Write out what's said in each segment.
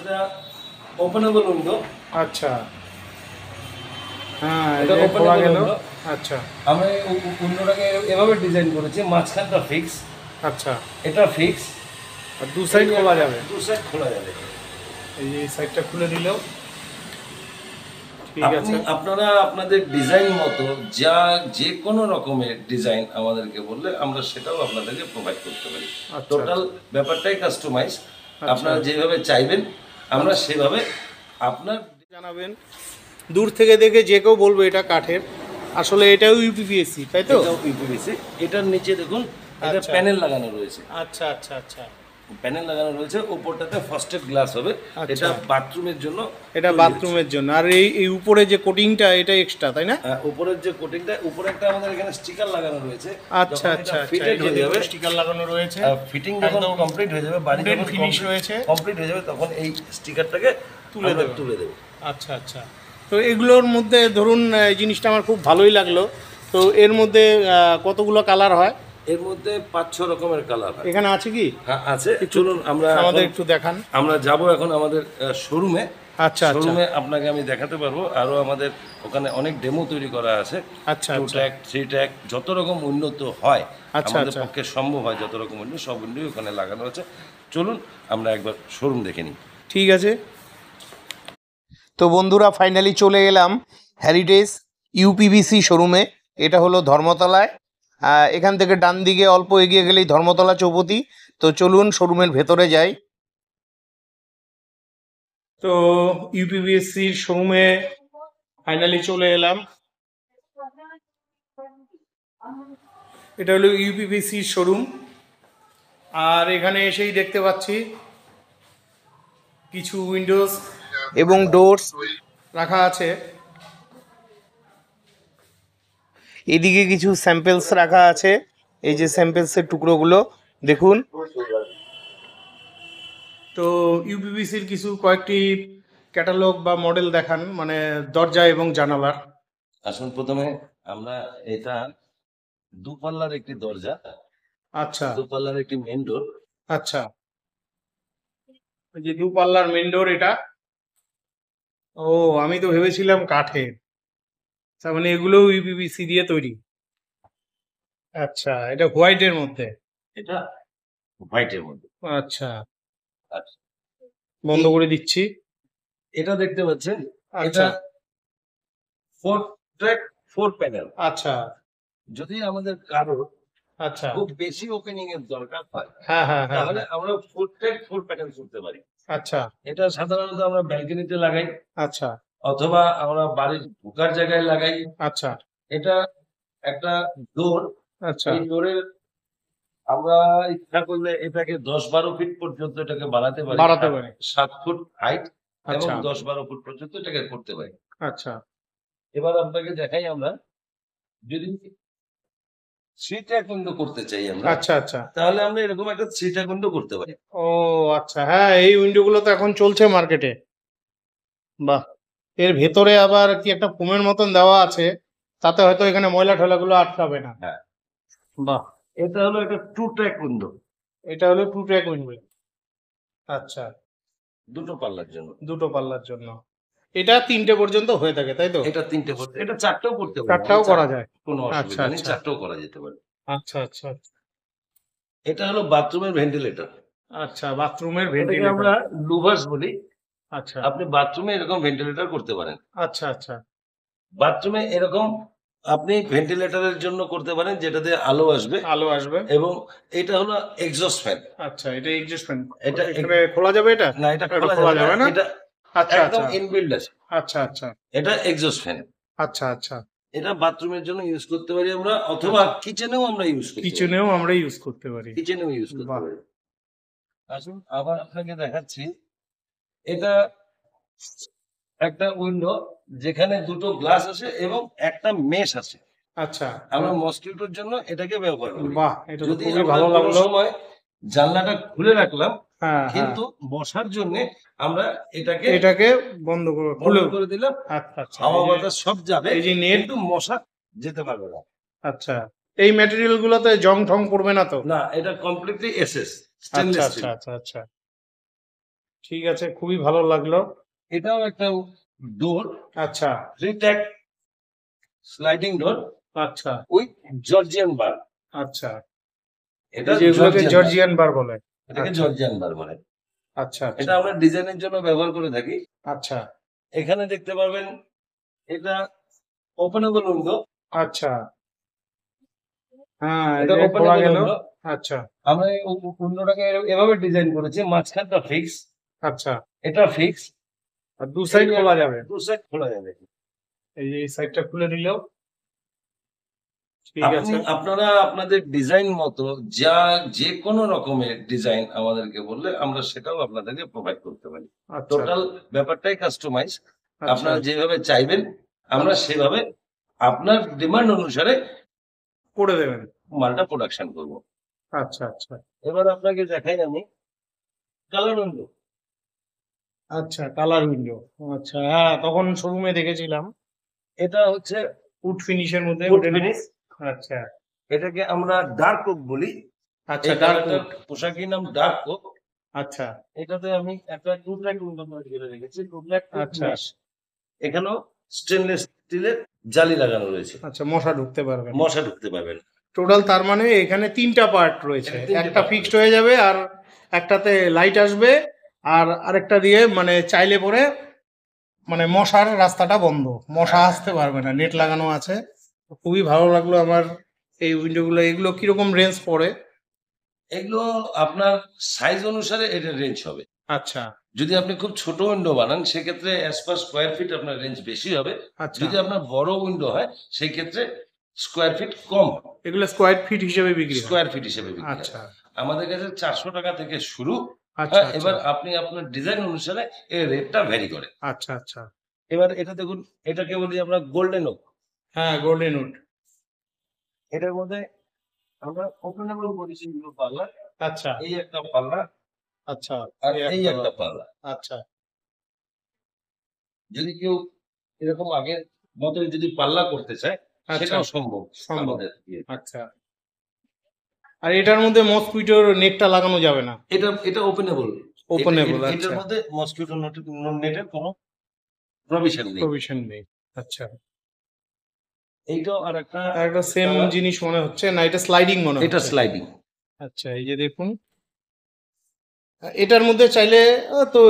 এটা openable window. আচ্ছা, হ্যাঁ এটা খোলা গেল। আচ্ছা, আমরা উইন্ডোটাকে এভাবে ডিজাইন করেছি, মাঝখানটা ফিক্স। আচ্ছা, এটা ফিক্স, আর দু সাইড খোলা যাবে। দু সাইড খোলা যাবে। এই যে এই সাইডটা খুলে দিলেও ঠিক আছে। আপনারা আপনাদের ডিজাইন মতো যে কোনো রকমের ডিজাইন আমাদেরকে বললে আমরা সেটাও আপনাদেরকে প্রোভাইড করতে পারি। টোটাল ব্যাপারটাই কাস্টমাইজ, আপনারা যেভাবে চাইবেন আমরা সেভাবে আপনার জানাবেন। দূর থেকে দেখে যে কেউ বলবে এটা কাঠের, আসলে এটাও ইউপিভিসি, তাই তো? এটাও ইউপিভিসি। এটার নিচে দেখুন এটা প্যানেল লাগানো রয়েছে। আচ্ছা আচ্ছা আচ্ছা, প্যানেল লাগানো রয়েছে, উপরটাতে ফার্স্টেড গ্লাস হবে। এটা বাথরুমের জন্য, এটা বাথরুমের জন্য। আর এই উপরে যে কোটিংটা এটা এক্সট্রা, তাই না? উপরের যে কোটিংটা, উপরে একটা আমাদের এখানে স্টিকার লাগানো রয়েছে। আচ্ছা আচ্ছা, ফিটেড হয়ে যাবে, স্টিকার লাগানো রয়েছে। ফিটিং যখন কমপ্লিট হয়ে যাবে, বাড়ি যখন ফিনিশ রয়েছে, কমপ্লিট হয়ে যাবে, তখন এই স্টিকারটাকে তুলে দেব। আচ্ছা আচ্ছা। তো এগুলোর মধ্যে ধরুন এই জিনিসটা আমার খুব ভালোই লাগলো। তো এর মধ্যে কতগুলো কালার হয়? এর মধ্যে 5-6 রকমের কালার হয়। এখানে আছে কি? হ্যাঁ আছে, চলুন আমরা আমাদের একটু দেখান। আমরা যাব এখন আমাদের শোরুমে। আচ্ছা, শোরুমে আপনাকে আমি দেখাতে পারবো। আরও আমাদের ওখানে অনেক ডেমো তৈরি করা আছে। আচ্ছা, 2 ট্যাগ 3 ট্যাগ যত রকম উন্নত হয়, আচ্ছা, আমাদের পক্ষে সম্ভব হয় যত রকম উন্নত, সব উন্নতই ওখানে লাগানো আছে। চলুন আমরা একবার শোরুম দেখে নিই। ঠিক আছে। তো বন্ধুরা, ফাইনালি চলে এলাম হেরিটেজ ইউপিভিসি শোরুমে। এটা হলো ধর্মতলায়। এখান থেকে ডান দিকে অল্প এগিয়ে গেলেই ধর্মতলা চৌপতি। তো চলুন শোরুমের ভেতরে যাই। তো ইউপিভিসির শোরুমে ফাইনালি চলে এলাম। এটা হলো ইউপিভিসির শোরুম। আর এখানে এসেই দেখতে পাচ্ছি কিছু উইন্ডোজ এবং ডোরস রাখা আছে। এদিকে কিছু স্যাম্পলস রাখা আছে। এই যে স্যাম্পলসের টুকরোগুলো দেখুন। তো ইউপিভিসির কিছু কয়েকটি ক্যাটালগ বা মডেল দেখান, মানে দরজা এবং জানালার। আসুন, প্রথমে আমরা এটা দুপাল্লার একটি দরজা। আচ্ছা, দুপাল্লার একটি মেইন ডোর। আচ্ছা, এই যে দুপাল্লার মেইন ডোর এটা। ও, আমি তো ভেবেছিলাম কাঠের। তার মানে এগুলো ইউপিভিসি দিয়ে তৈরি। আচ্ছা, এটা হোয়াইটের মধ্যে। এটা হোয়াইটের মধ্যে। আচ্ছা, আচ্ছা, বন্ধ করে দিচ্ছি। এটা দেখতে পাচ্ছেন, আচ্ছা, এটা 4 ট্র্যাক 4 প্যানেল। আচ্ছা, যদি আমাদের কারো আচ্ছা, খুব বেশি ওপেনিং এর দরকার হয়, হ্যাঁ হ্যাঁ হ্যাঁ, তাহলে আমরা 4 ট্র্যাক 4 প্যানেল করতে পারি। আচ্ছা এটা সাধারণত আমরা ব্যালকনিতে লাগাই, আচ্ছা, অথবা আমরা বাড়ির ঢোকার জায়গায় লাগাই। আচ্ছা, এটা একটা ডোর। আচ্ছা, এই ডোরের আমরা ইচ্ছা করলে এটাকে 10-12 ফিট পর্যন্ত এটাকে বাড়াতে পারি। 7 ফুট হাইট এবং 10-12 ফুট পর্যন্ত এটাকে করতে পারি। আচ্ছা, এবার আপনাকে দেখাই, আমরা যদি 3 ট্র্যাক উইন্ডো করতে চাই আমরা, আচ্ছা, আচ্ছা, তাহলে আমরা এরকম একটা 3 ট্র্যাক উইন্ডো করতে পারি। ও আচ্ছা, হ্যাঁ এই উইন্ডোগুলো তো এখন চলছে মার্কেটে। বাহ, এর ভেতরে আবার কি একটা ফোমের মতন দেওয়া আছে, তাতে হয়তো এখানে ময়লা ঠেলাগুলো আটকাবে না। হ্যাঁ, বাহ, এটা হলো একটা 2 ট্র্যাক উইন্ডো। এটা হলো 2 ট্র্যাক উইন্ডো। আচ্ছা, দুটো পাল্লার জন্য। দুটো পাল্লার জন্য। এটা 3টে পর্যন্ত হয়ে থাকে, তাই তো? এটা 3টে পর্যন্ত, এটা 4টেও করতে পারি। 4টাও করা যায়, কোনো আচ্ছা অসুবিধা নেই, আচ্ছা, 4টেও করা যেতে পারে। আচ্ছা আচ্ছা, এটা হলো বাথরুমের ভেন্টিলেটর। আচ্ছা, বাথরুমের এটাকে ভেন্টিলেটর আমরা লুভার্স বলি। আচ্ছা, আপনি বাথরুমে এরকম ভেন্টিলেটর করতে পারেন। আচ্ছা, আচ্ছা, বাথরুমে এরকম আপনি ভেন্টিলেটরের জন্য করতে পারেন, যেটাতে আলো আসবে, আলো আসবে। এবং এটা হলো এক্সস্ট ফ্যান। আচ্ছা, এটা এক্সস্ট ফ্যান। এটা এখানে খোলা যাবে? এটা না, এটা খোলা যাবে না। এটা আচ্ছা একদম আচ্ছা, ইনবিল্ড আছে। আচ্ছা আচ্ছা, এটা এক্সস্ট ফ্যান। আচ্ছা আচ্ছা, এটা বাথরুমের জন্য ইউজ করতে পারি আমরা, অথবা কিচেনেও আমরা ইউজ করতে পারি। কিচেনেও আমরা ইউজ করতে পারি। কিচেনেও ইউজ করতে বাহ, পারি। আসুন আবার আপনাকে দেখাচ্ছি। এটা একটা উইন্ডো যেখানে দুটো গ্লাস আছে এবং একটা মেশ আছে। আচ্ছা, আমরা মসকিউটোর জন্য এটাকে ব্যবহার করি। বাহ, এটা তো যদি খুবই আমরা ভালো কোনো লাগলো। সময় জানলাটা খুলে রাখলাম, হ্যাঁ হ্যাঁ, কিন্তু বসার জন্য আমরা এটাকে বন্ধ করে দিলাম, আচ্ছা আচ্ছা, হাওয়া বাতাস সব যাবে, এই যে নেট, কিন্তু মশা যেতে পারবে না। আচ্ছা, এই ম্যাটেরিয়াল গুলোতে জং ঠং পড়বে না তো? না, এটা কমপ্লিটলি এসএস আচ্ছা স্টেনলেস আচ্ছা স্টিল। আচ্ছা আচ্ছা, ঠিক আছে, খুবই ভালো লাগলো। এটাও একটা ডোর, আচ্ছা 3 ট্যাগ স্লাইডিং ডোর আচ্ছা উইথ জর্জিয়ান বার। আচ্ছা, এটা এই যে এগুলোকে জর্জিয়ান বার, জর্জিয়ান বার বলে। এটাকে আচ্ছা জর্জিয়ান বার বলে। আচ্ছা এটা আমরা ডিজাইনের জন্য ব্যবহার করে থাকি। আচ্ছা এখানে দেখতে পারবেন এটা ওপেনেবল উইন্ডো। আচ্ছা, হ্যাঁ এই এটা যে খোলা ওপেনেবল গেল। উইন্ডো। আচ্ছা আমরা এই উইন্ডোটাকে এভাবে ডিজাইন করেছি, মাঝখানটা ফিক্স, আচ্ছা, এটা ফিক্স, আর দু সাইড খোলা যাবে। দু সাইড খোলা যাবে। এই যে এই সাইডটা খুলে দিলেও ঠিক আছে। আপনারা আপনাদের ডিজাইন মতো যা যে কোনো রকমের ডিজাইন আমাদেরকে বললে আমরা সেটাও আপনাদেরকে প্রোভাইড করতে পারি। আচ্ছা টোটাল ব্যাপারটাই কাস্টমাইজ। আচ্ছা আপনারা যেভাবে চাইবেন আমরা সেভাবে আপনার ডিমান্ড অনুসারে করে দেবেন। মালটা প্রোডাকশন করব। আচ্ছা আচ্ছা এবার আপনাকে দেখাই আমি কালার উইন্ডো। আচ্ছা, কালার উইন্ডো। আচ্ছা হ্যাঁ, তখন শোরুমে দেখেছিলাম এটা হচ্ছে উড ফিনিশের মধ্যে wood উডেন। finish। আচ্ছা এটাকে আমরা ডার্ক ওক বলি। আচ্ছা, এই ডার্ক কালারটার পোশাকের নাম ডার্ক ওক। আচ্ছা এটাতে আমি একটা টুথলাইট উইন্ডো করে রেখেছি, টুথলাইট আচ্ছা এখানেও স্টেনলেস স্টিলের জালি লাগানো রয়েছে, আচ্ছা, মশা ঢুকতে পারবে। মশা ঢুকতে পারবেন। টোটাল তার মানে এখানে তিনটা পার্ট রয়েছে, এখানে তিনটে একটা part ফিক্সড হয়ে যাবে আর একটাতে লাইট আসবে, আর আরেকটা দিয়ে মানে চাইলে পরে মানে মশার রাস্তাটা বন্ধ, মশা আসতে পারবে না, নেট লাগানো আছে। খুবই ভালো লাগলো আমার এই উইন্ডোগুলো। এগুলো কিরকম রেঞ্জ পড়ে? এগুলো আপনার সাইজ অনুসারে এটা রেঞ্জ হবে। আচ্ছা যদি আপনি খুব ছোট উইন্ডো বানান সেক্ষেত্রে অ্যাজ পার স্কোয়ার ফিট আপনার রেঞ্জ বেশি হবে। আচ্ছা, যদি আপনার বড় উইন্ডো হয় সেই ক্ষেত্রে স্কোয়ার ফিট কম হবে, এগুলো স্কোয়ার ফিট হিসেবে বিক্রি হয়? স্কোয়ার ফিট হিসেবে বিক্রি হয়। আচ্ছা আমাদের কাছে 400 টাকা থেকে শুরু। আচ্ছা হ্যাঁ, এবার আপনি আপনার ডিজাইন অনুসারে এর রেটটা ভ্যারি করে। আচ্ছা আচ্ছা, এবার এটা দেখুন, এটাকে বলি আমরা গোল্ডেন ওক। হ্যাঁ গোল্ডেন উড। এটার মধ্যে আমরা ওপেনেবল করেছি দুটো পাল্লা। আচ্ছা এই একটা পাল্লা আচ্ছা, আর এই একটা পাল্লা। আচ্ছা যদি কেউ এরকম আগের মতো যদি পাল্লা করতে চায় আচ্ছা, সেটাও সম্ভব সম্ভব। আমাদের ইয়ে। আচ্ছা, আর এটার মধ্যে মসকুইটোর নেটটা লাগানো যাবে না? এটা ওপেনেবল। ওপেনেবল, এটার আচ্ছা, মধ্যে মসকিউটো নেটের কোনো প্রভিশন নেই। প্রভিশন নেই। আচ্ছা, এইটাও আর একটা একটা সেম জিনিস মনে হচ্ছে না, এটা স্লাইডিং মনে এটা হচ্ছে। স্লাইডিং। আচ্ছা এই যে দেখুন, এটার মধ্যে চাইলে তো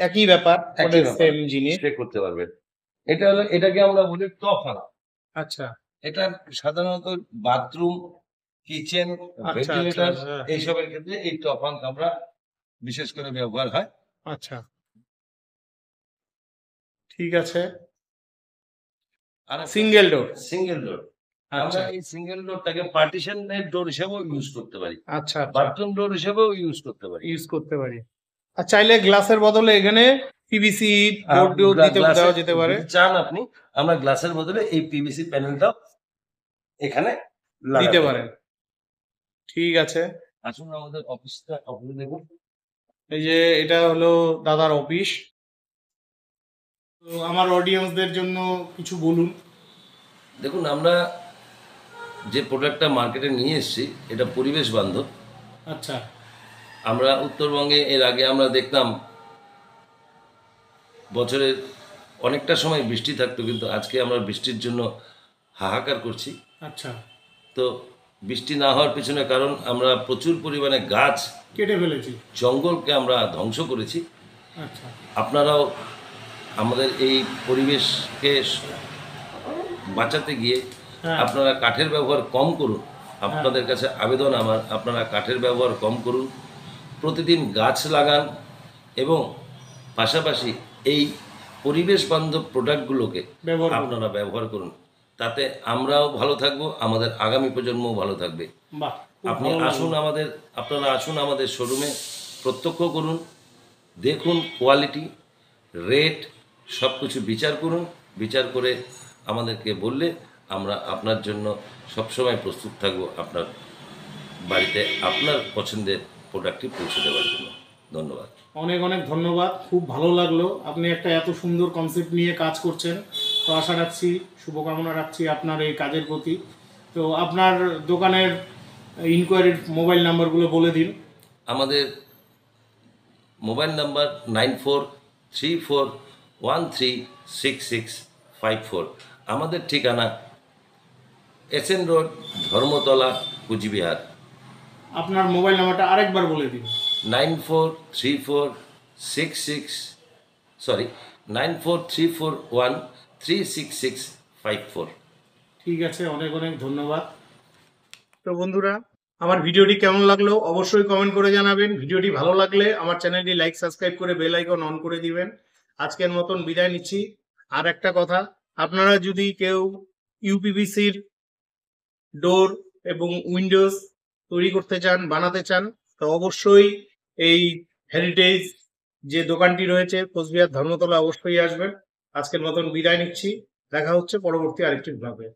একই ব্যাপার, একই ব্যাপার। সেম জিনিস। স্প্রে করতে পারবেন। এটা হলো, এটাকে আমরা বলি টফান। আচ্ছা এটা সাধারণত বাথরুম, কিচেন, আচ্ছা, ভেন্টিলেটর আচ্ছা, হ্যাঁ। এইসবের ক্ষেত্রে এই টফান আমরা বিশেষ করে ব্যবহার হয়। আচ্ছা ঠিক আছে। আর সিঙ্গেল ডোর। সিঙ্গেল ডোর, আমরা আচ্ছা এই সিঙ্গেল ডোরটাকে পার্টিশনের ডোর হিসেবেও ইউজ করতে পারি, আচ্ছা, বাথরুম ডোর হিসেবেও ইউজ করতে পারি। ইউজ করতে পারি। আর চাইলে গ্লাসের বদলে এখানে পিভিসি বোর্ড দেওয়া যেতে পারে। যদি চান আপনি, আমরা গ্লাসের বদলে এই পিভিসি প্যানেলটাও এখানে দিতে লাগাতে পারেন। ঠিক আছে, আসুন আমাদের অফিসটা দেখুন। এই যে এটা হলো দাদার অফিস। তো আমার অডিয়েন্সদের জন্য কিছু বলুন। দেখুন, আমরা যে প্রোডাক্টটা মার্কেটে নিয়ে এসেছি এটা পরিবেশ বান্ধব। আচ্ছা আমরা উত্তরবঙ্গে এর আগে আমরা দেখতাম বছরের অনেকটা সময় বৃষ্টি থাকতো, কিন্তু আজকে আমরা বৃষ্টির জন্য হাহাকার করছি। আচ্ছা, তো বৃষ্টি না হওয়ার পিছনে কারণ আমরা প্রচুর পরিমাণে গাছ কেটে ফেলেছি, জঙ্গলকে আমরা ধ্বংস করেছি। আচ্ছা আপনারাও আমাদের এই পরিবেশকে বাঁচাতে গিয়ে হ্যাঁ আপনারা কাঠের ব্যবহার কম করুন। আপনাদের কাছে আবেদন আমার, আপনারা কাঠের ব্যবহার কম করুন, প্রতিদিন গাছ লাগান এবং পাশাপাশি এই পরিবেশ বান্ধব প্রোডাক্টগুলোকে ব্যবহার করুন। আপনারা ব্যবহার করুন। তাতে আমরাও ভালো থাকবো, আমাদের আগামী প্রজন্মও ভালো থাকবে। বাহ, খুব আপনি ভালো আসুন লাগলো। আপনারা আসুন আমাদের শোরুমে, প্রত্যক্ষ করুন, দেখুন কোয়ালিটি, রেট সব কিছু বিচার করুন। বিচার করে আমাদেরকে বললে আমরা আপনার জন্য সবসময় প্রস্তুত থাকবো আপনার বাড়িতে আপনার পছন্দের প্রোডাক্টটি পৌঁছে দেওয়ার জন্য। ধন্যবাদ। অনেক অনেক ধন্যবাদ, খুব ভালো লাগলো। আপনি একটা এত সুন্দর কনসেপ্ট নিয়ে কাজ করছেন, তো আশা রাখছি, শুভকামনা রাখছি আপনার এই কাজের প্রতি। তো আপনার দোকানের ইনকোয়ারির মোবাইল নাম্বারগুলো বলে দিন। আমাদের মোবাইল নাম্বার 9434136654। আমাদের ঠিকানা SN রোড, ধর্মতলা, কুচবিহার। আপনার মোবাইল নাম্বারটা আরেকবার বলে দিন। 94346654। ঠিক আছে, অনেক অনেক ধন্যবাদ। তো বন্ধুরা, আমার ভিডিওটি কেমন লাগলো অবশ্যই কমেন্ট করে জানাবেন। ভিডিওটি ভালো লাগলে আমার চ্যানেলটি লাইক সাবস্ক্রাইব করে বেল আইকন অন করে দিবেন। আজকের মতন বিদায় নিচ্ছি। আর একটা কথা, আপনারা যদি কেউ ইউপিভিসির ডোর এবং উইন্ডোজ তৈরি করতে চান, বানাতে চান, তো অবশ্যই এই হেরিটেজ যে দোকানটি রয়েছে কোচবিহার ধর্মতলা অবশ্যই আসবেন। আজকের মতন বিদায় নিচ্ছি। দেখা হচ্ছে পরবর্তী আরেকটি ব্লগে।